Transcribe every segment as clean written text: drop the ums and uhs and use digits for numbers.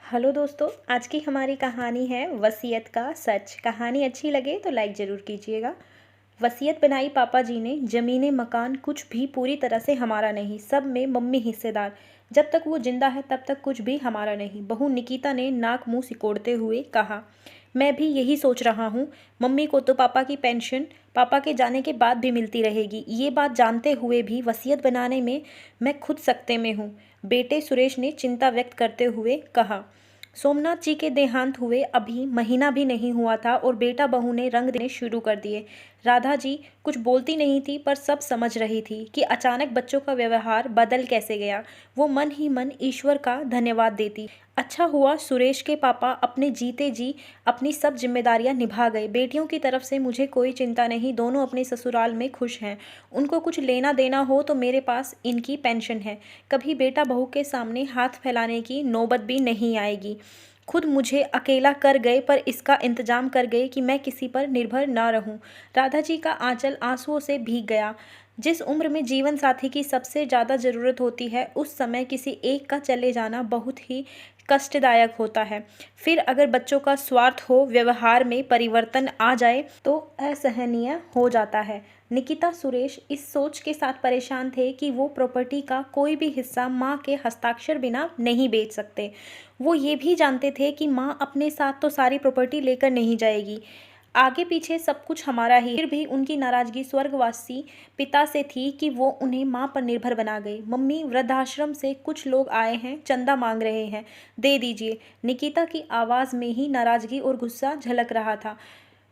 Hello दोस्तों, आज की हमारी कहानी है वसीयत का सच। कहानी अच्छी लगे तो लाइक ज़रूर कीजिएगा। वसीयत बनाई पापा जी ने, ज़मीनें मकान कुछ भी पूरी तरह से हमारा नहीं, सब में मम्मी हिस्सेदार। जब तक वो जिंदा है तब तक कुछ भी हमारा नहीं। बहू निकिता ने नाक मुंह सिकोड़ते हुए कहा। मैं भी यही सोच रहा हूँ। मम्मी को तो पापा की पेंशन पापा के जाने के बाद भी मिलती रहेगी। ये बात जानते हुए भी वसीयत बनाने में मैं खुद सकते में हूँ। बेटे सुरेश ने चिंता व्यक्त करते हुए कहा। सोमनाथ जी के देहांत हुए अभी महीना भी नहीं हुआ था और बेटा बहू ने रंग देने शुरू कर दिए। राधा जी कुछ बोलती नहीं थी पर सब समझ रही थी कि अचानक बच्चों का व्यवहार बदल कैसे गया। वो मन ही मन ईश्वर का धन्यवाद देती। अच्छा हुआ सुरेश के पापा अपने जीते जी अपनी सब जिम्मेदारियां निभा गए। बेटियों की तरफ से मुझे कोई चिंता नहीं, दोनों अपने ससुराल में खुश हैं। उनको कुछ लेना देना हो तो मेरे पास इनकी पेंशन है। कभी बेटा बहू के सामने हाथ फैलाने की नौबत भी नहीं आएगी। खुद मुझे अकेला कर गए पर इसका इंतजाम कर गए कि मैं किसी पर निर्भर ना रहूं। राधा जी का आंचल आंसुओं से भीग गया। जिस उम्र में जीवन साथी की सबसे ज़्यादा ज़रूरत होती है उस समय किसी एक का चले जाना बहुत ही कष्टदायक होता है। फिर अगर बच्चों का स्वार्थ हो, व्यवहार में परिवर्तन आ जाए तो असहनीय हो जाता है। निकिता सुरेश इस सोच के साथ परेशान थे कि वो प्रॉपर्टी का कोई भी हिस्सा माँ के हस्ताक्षर बिना नहीं बेच सकते। वो ये भी जानते थे कि माँ अपने साथ तो सारी प्रॉपर्टी लेकर नहीं जाएगी, आगे पीछे सब कुछ हमारा ही। फिर भी उनकी नाराजगी स्वर्गवासी पिता से थी कि वो उन्हें माँ पर निर्भर बना गए। मम्मी, वृद्धाश्रम से कुछ लोग आए हैं, चंदा मांग रहे हैं, दे दीजिए। निकिता की आवाज़ में ही नाराजगी और गुस्सा झलक रहा था।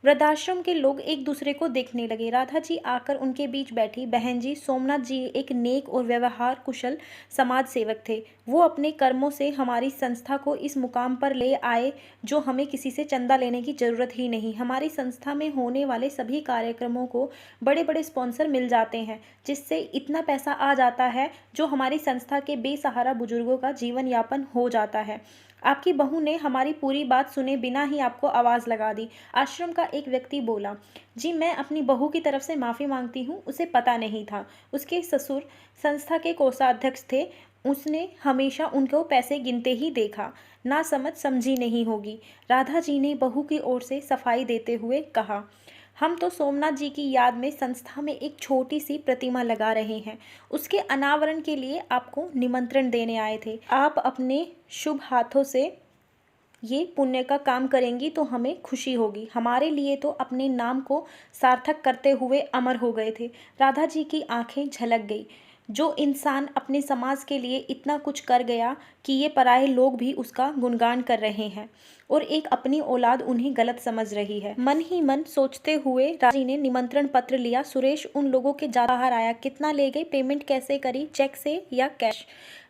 वृद्धाश्रम के लोग एक दूसरे को देखने लगे। राधा जी आकर उनके बीच बैठी। बहन जी, सोमनाथ जी एक नेक और व्यवहार कुशल समाज सेवक थे। वो अपने कर्मों से हमारी संस्था को इस मुकाम पर ले आए जो हमें किसी से चंदा लेने की जरूरत ही नहीं। हमारी संस्था में होने वाले सभी कार्यक्रमों को बड़े बड़े स्पॉन्सर मिल जाते हैं, जिससे इतना पैसा आ जाता है जो हमारी संस्था के बेसहारा बुजुर्गों का जीवन यापन हो जाता है। आपकी बहू ने हमारी पूरी बात सुने बिना ही आपको आवाज़ लगा दी। आश्रम का एक व्यक्ति बोला। जी, मैं अपनी बहू की तरफ से माफ़ी मांगती हूँ, उसे पता नहीं था। उसके ससुर संस्था के कोषाध्यक्ष थे। उसने हमेशा उनको पैसे गिनते ही देखा। ना समझ समझी नहीं होगी। राधा जी ने बहू की ओर से सफाई देते हुए कहा। हम तो सोमनाथ जी की याद में संस्था में एक छोटी सी प्रतिमा लगा रहे हैं। उसके अनावरण के लिए आपको निमंत्रण देने आए थे। आप अपने शुभ हाथों से ये पुण्य का काम करेंगी तो हमें खुशी होगी। हमारे लिए तो अपने नाम को सार्थक करते हुए अमर हो गए थे। राधा जी की आंखें झलक गई। जो इंसान अपने समाज के लिए इतना कुछ कर गया कि ये पराये लोग भी उसका गुणगान कर रहे हैं और एक अपनी औलाद उन्हें गलत समझ रही है। मन ही मन सोचते हुए राधा जी ने निमंत्रण पत्र लिया। सुरेश उन लोगों के बाहर आया। कितना ले गए, पेमेंट कैसे करी, चेक से या कैश?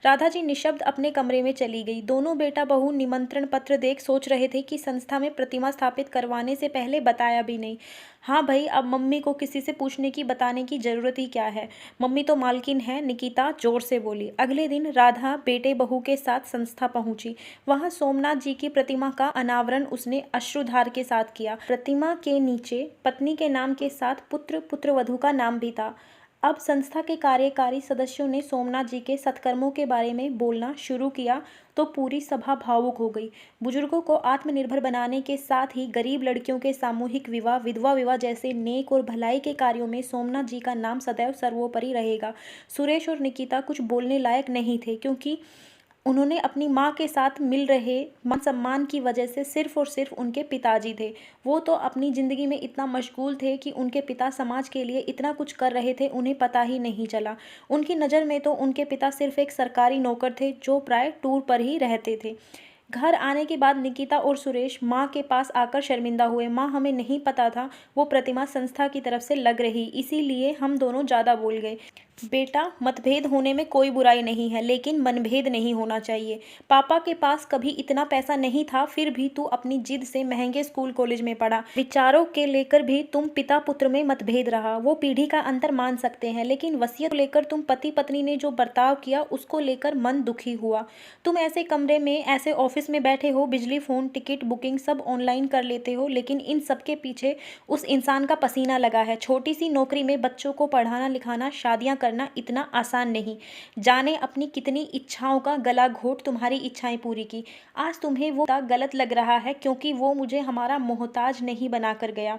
राधा जी निशब्द अपने कमरे में चली गई। दोनों बेटा बहू निमंत्रण पत्र देख सोच रहे थे कि संस्था में प्रतिमा स्थापित करवाने से पहले बताया भी नहीं। हाँ भाई, अब मम्मी को किसी से पूछने की बताने की जरूरत ही क्या है, मम्मी तो मालकिन है, निकिता जोर से बोली। अगले दिन राधा बेटे बहू के साथ संस्था पहुंची। वहां सोमनाथ जी की प्रतिमा का अनावरण उसने अश्रुधार के साथ किया। प्रतिमा के नीचे पत्नी के नाम के साथ पुत्र पुत्रवधू का नाम भी था। अब संस्था के कार्यकारी सदस्यों ने सोमनाथ जी के सत्कर्मों के बारे में बोलना शुरू किया तो पूरी सभा भावुक हो गई। बुजुर्गों को आत्मनिर्भर बनाने के साथ ही गरीब लड़कियों के सामूहिक विवाह, विधवा विवाह जैसे नेक और भलाई के कार्यों में सोमनाथ जी का नाम सदैव सर्वोपरि रहेगा। सुरेश और निकिता कुछ बोलने लायक नहीं थे क्योंकि उन्होंने अपनी माँ के साथ मिल रहे मान सम्मान की वजह से सिर्फ और सिर्फ उनके पिताजी थे। वो तो अपनी ज़िंदगी में इतना मशगूल थे कि उनके पिता समाज के लिए इतना कुछ कर रहे थे उन्हें पता ही नहीं चला। उनकी नज़र में तो उनके पिता सिर्फ एक सरकारी नौकर थे जो प्राय टूर पर ही रहते थे। घर आने के बाद निकिता और सुरेश माँ के पास आकर शर्मिंदा हुए। माँ, हमें नहीं पता था वो प्रतिमा संस्था की तरफ से लग रही, इसीलिए हम दोनों ज़्यादा बोल गए। बेटा, मतभेद होने में कोई बुराई नहीं है, लेकिन मनभेद नहीं होना चाहिए। पापा के पास कभी इतना पैसा नहीं था, फिर भी तू अपनी जिद से महंगे स्कूल कॉलेज में पढ़ा। विचारों के लेकर भी तुम पिता पुत्र में मतभेद रहा, वो पीढ़ी का अंतर मान सकते हैं, लेकिन वसीयत को लेकर तुम पति पत्नी ने जो बर्ताव किया उसको लेकर मन दुखी हुआ। तुम ऐसे कमरे में, ऐसे ऑफिस में बैठे हो, बिजली, फोन, टिकट बुकिंग सब ऑनलाइन कर लेते हो, लेकिन इन सबके पीछे उस इंसान का पसीना लगा है। छोटी सी नौकरी में बच्चों को पढ़ाना लिखाना, शादियाँ करना इतना आसान नहीं। जाने अपनी कितनी इच्छाओं का गला घोट तुम्हारी इच्छाएं पूरी की। आज तुम्हें वो गलत लग रहा है क्योंकि वो मुझे हमारा मोहताज नहीं बनाकर गया।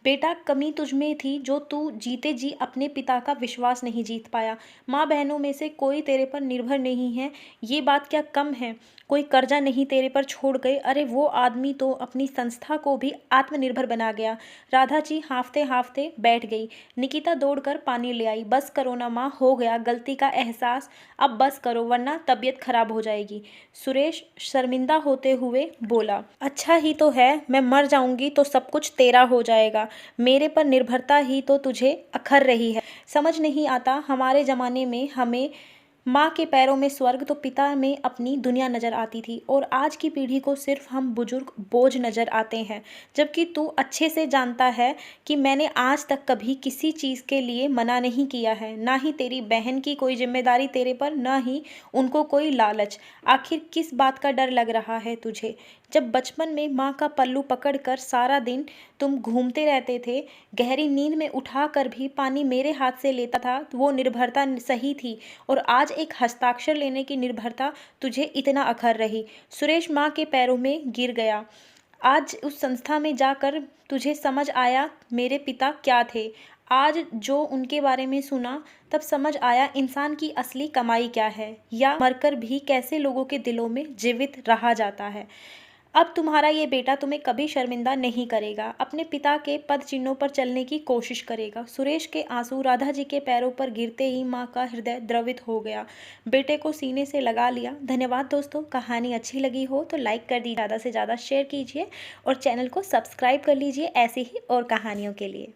बेटा, कमी तुझ में थी जो तू जीते जी अपने पिता का विश्वास नहीं जीत पाया। माँ बहनों में से कोई तेरे पर निर्भर नहीं है, ये बात क्या कम है? कोई कर्जा नहीं तेरे पर छोड़ गए। अरे वो आदमी तो अपनी संस्था को भी आत्मनिर्भर बना गया। राधा जी हाँफते हाँफते बैठ गई। निकिता दौड़कर पानी ले आई। बस करो ना माँ, हो गया गलती का एहसास, अब बस करो वरना तबीयत खराब हो जाएगी। सुरेश शर्मिंदा होते हुए बोला, अच्छा ही तो है, मैं मर जाऊंगी तो सब कुछ तेरा हो जाएगा। मेरे पर निर्भरता ही तो तुझे अखर रही है। समझ नहीं आता, हमारे ज़माने में हमें माँ के पैरों में स्वर्ग तो पिता में अपनी दुनिया नज़र आती थी, और आज की पीढ़ी को सिर्फ हम बुजुर्ग बोझ नज़र आते हैं। जबकि तू अच्छे से जानता है कि मैंने आज तक कभी किसी चीज़ के लिए मना नहीं किया है, ना ही तेरी बहन की कोई जिम्मेदारी तेरे पर, ना ही उनको कोई लालच। आखिर किस बात का डर लग रहा है तुझे? जब बचपन में माँ का पल्लू पकड़कर सारा दिन तुम घूमते रहते थे, गहरी नींद में उठाकर भी पानी मेरे हाथ से लेता था, तो वो निर्भरता सही थी, और आज एक हस्ताक्षर लेने की निर्भरता तुझे इतना अखर रही। सुरेश माँ के पैरों में गिर गया। आज उस संस्था में जाकर तुझे समझ आया मेरे पिता क्या थे। आज जो उनके बारे में सुना तब समझ आया इंसान की असली कमाई क्या है, या मरकर भी कैसे लोगों के दिलों में जीवित रहा जाता है। अब तुम्हारा ये बेटा तुम्हें कभी शर्मिंदा नहीं करेगा, अपने पिता के पद चिन्हों पर चलने की कोशिश करेगा। सुरेश के आंसू राधा जी के पैरों पर गिरते ही माँ का हृदय द्रवित हो गया। बेटे को सीने से लगा लिया। धन्यवाद दोस्तों, कहानी अच्छी लगी हो तो लाइक कर दी, ज़्यादा से ज़्यादा शेयर कीजिए और चैनल को सब्सक्राइब कर लीजिए ऐसी ही और कहानियों के लिए।